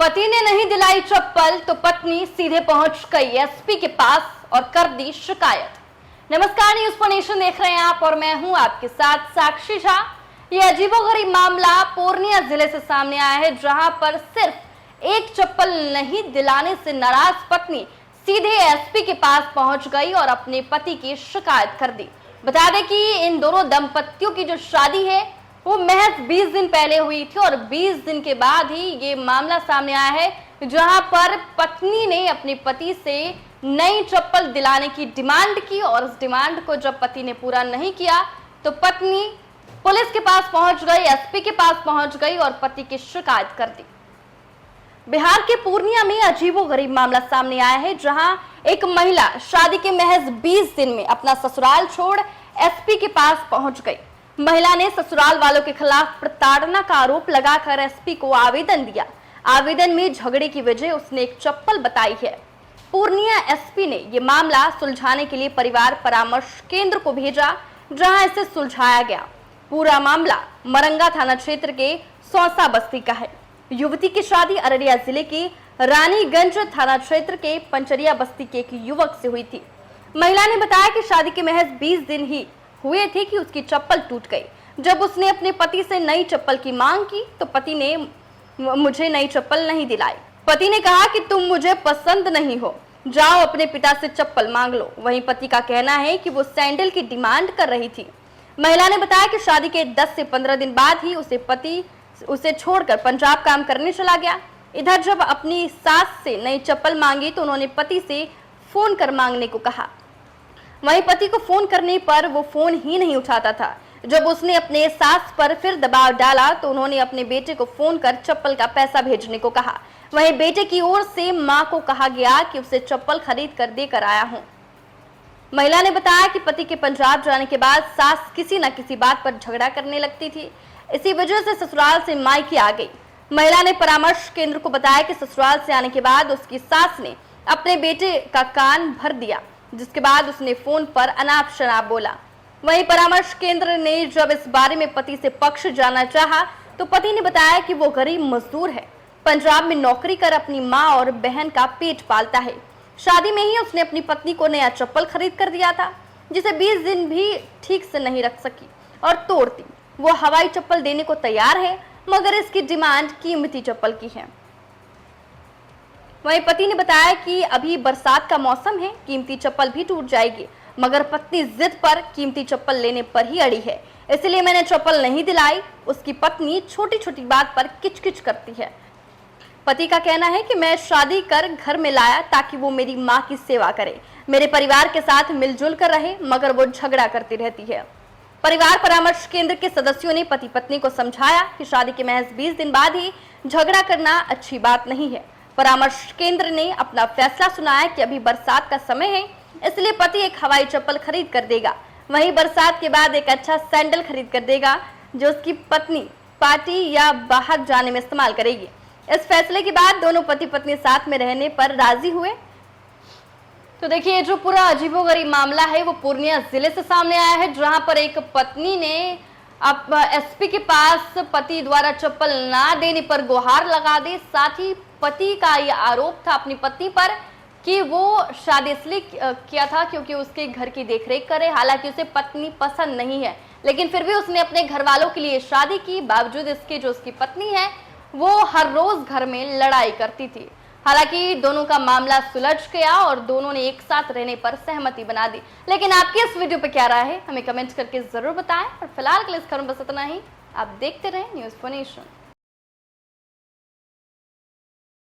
पति ने नहीं दिलाई चप्पल तो पत्नी सीधे पहुंच गई एसपी के पास और कर दी शिकायत। नमस्कार, न्यूज फॉर नेशन देख रहे हैं आप और मैं हूं आपके साथ साक्षी झा। यह अजीबोगरीब मामला पूर्णिया जिले से सामने आया है, जहां पर सिर्फ एक चप्पल नहीं दिलाने से नाराज पत्नी सीधे एसपी के पास पहुंच गई और अपने पति की शिकायत कर दी। बता दें कि इन दोनों दंपतियों की जो शादी है वो महज 20 दिन पहले हुई थी और 20 दिन के बाद ही ये मामला सामने आया है, जहां पर पत्नी ने अपने पति से नई चप्पल दिलाने की डिमांड की और उस डिमांड को जब पति ने पूरा नहीं किया तो पत्नी पुलिस के पास पहुंच गई, एसपी के पास पहुंच गई और पति की शिकायत कर दी। बिहार के पूर्णिया में अजीबोगरीब मामला सामने आया है, जहां एक महिला शादी के महज 20 दिन में अपना ससुराल छोड़ एसपी के पास पहुंच गई। महिला ने ससुराल वालों के खिलाफ प्रताड़ना का आरोप लगाकर एसपी को आवेदन दिया। आवेदन में झगड़े की वजह उसने एक चप्पल बताई है। पूर्णिया एसपी ने यह मामला सुलझाने के लिए परिवार परामर्श केंद्र को भेजा, जहां इसे सुलझाया गया। पूरा मामला मरंगा थाना क्षेत्र के सौसा बस्ती का है। युवती की शादी अररिया जिले के रानीगंज थाना क्षेत्र के पंचरिया बस्ती के एक युवक से हुई थी। महिला ने बताया कि शादी के महज 20 दिन ही हुए थे कि उसकी चप्पल टूट गई। जब उसने अपने पति से नई चप्पल की मांग की तो पति ने मुझे नई चप्पल नहीं दिलाई। पति ने कहा कि तुम मुझे पसंद नहीं हो, जाओ अपने पिता से चप्पल मांग लो। वहीं पति का कहना है कि वो सैंडल की डिमांड कर रही थी। महिला ने बताया कि शादी के 10 से 15 दिन बाद ही पति उसे छोड़कर पंजाब काम करने चला गया। इधर जब अपनी सास से नई चप्पल मांगी तो उन्होंने पति से फोन कर मांगने को कहा। वहीं पति को फोन करने पर वो फोन ही नहीं उठाता था। जब उसने अपने सास पर फिर दबाव डाला तो उन्होंने अपने बेटे को फोन कर चप्पल का पैसा भेजने को कहा। वहीं बेटे की ओर से मां को कहा गया कि उसे चप्पल खरीद कर देकर आया हूं। महिला ने बताया कि पति के पंजाब जाने के बाद सास किसी न किसी बात पर झगड़ा करने लगती थी। इसी वजह से ससुराल से मायके आ गई। महिला ने परामर्श केंद्र को बताया कि ससुराल से आने के बाद उसकी सास ने अपने बेटे का कान भर दिया, जिसके बाद उसने फोन पर अनाप शनाप बोला। वहीं परामर्श केंद्र ने जब इस बारे में पति से पक्ष जानना चाहा तो पति ने बताया कि वो गरीब मजदूर है, पंजाब में नौकरी कर अपनी मां और बहन का पेट पालता है। शादी में ही उसने अपनी पत्नी को नया चप्पल खरीद कर दिया था, जिसे 20 दिन भी ठीक से नहीं रख सकी और तोड़ दी। वो हवाई चप्पल देने को तैयार है, मगर इसकी डिमांड कीमती चप्पल की है। वहीं पति ने बताया कि अभी बरसात का मौसम है, कीमती चप्पल भी टूट जाएगी, मगर पत्नी जिद पर कीमती चप्पल लेने पर ही अड़ी है, इसलिए मैंने चप्पल नहीं दिलाई। उसकी पत्नी छोटी छोटी बात पर किचकिच करती है। पति का कहना है कि मैं शादी कर घर में लाया ताकि वो मेरी माँ की सेवा करे, मेरे परिवार के साथ मिलजुल कर रहे, मगर वो झगड़ा करती रहती है। परिवार परामर्श केंद्र के सदस्यों ने पति पत्नी को समझाया कि शादी के महज 20 दिन बाद ही झगड़ा करना अच्छी बात नहीं है। परामर्श केंद्र ने अपना फैसला सुनाया कि अभी बरसात का समय है, इसलिए पति एक हवाई चप्पल खरीद कर देगा। वहीं बरसात के बाद एक अच्छा सैंडल खरीद कर देगा, जो उसकी पत्नी पार्टी या बाहर जाने में इस्तेमाल करेगी। इस फैसले के बाद दोनों पति पत्नी साथ में रहने पर राजी हुए। तो देखिए, जो पूरा अजीबोगरीब मामला है वो पूर्णिया जिले से सामने आया है, जहां पर एक पत्नी ने अब एसपी के पास पति द्वारा चप्पल ना देने पर गुहार लगा दी। साथ ही पति का यह आरोप था अपनी पत्नी पर कि वो शादी इसलिए किया था क्योंकि उसके घर की देखरेख करे। हालांकि उसे पत्नी पसंद नहीं है, लेकिन फिर भी उसने अपने घर वालों के लिए शादी की। बावजूद इसके जो उसकी पत्नी है वो हर रोज घर में लड़ाई करती थी। हालांकि दोनों का मामला सुलझ गया और दोनों ने एक साथ रहने पर सहमति बना दी। लेकिन आपकी इस वीडियो पे क्या राय है, हमें कमेंट करके जरूर बताएं। और फिलहाल के लिए इस खबर में बस इतना ही। आप देखते रहें न्यूज फॉर नेशन।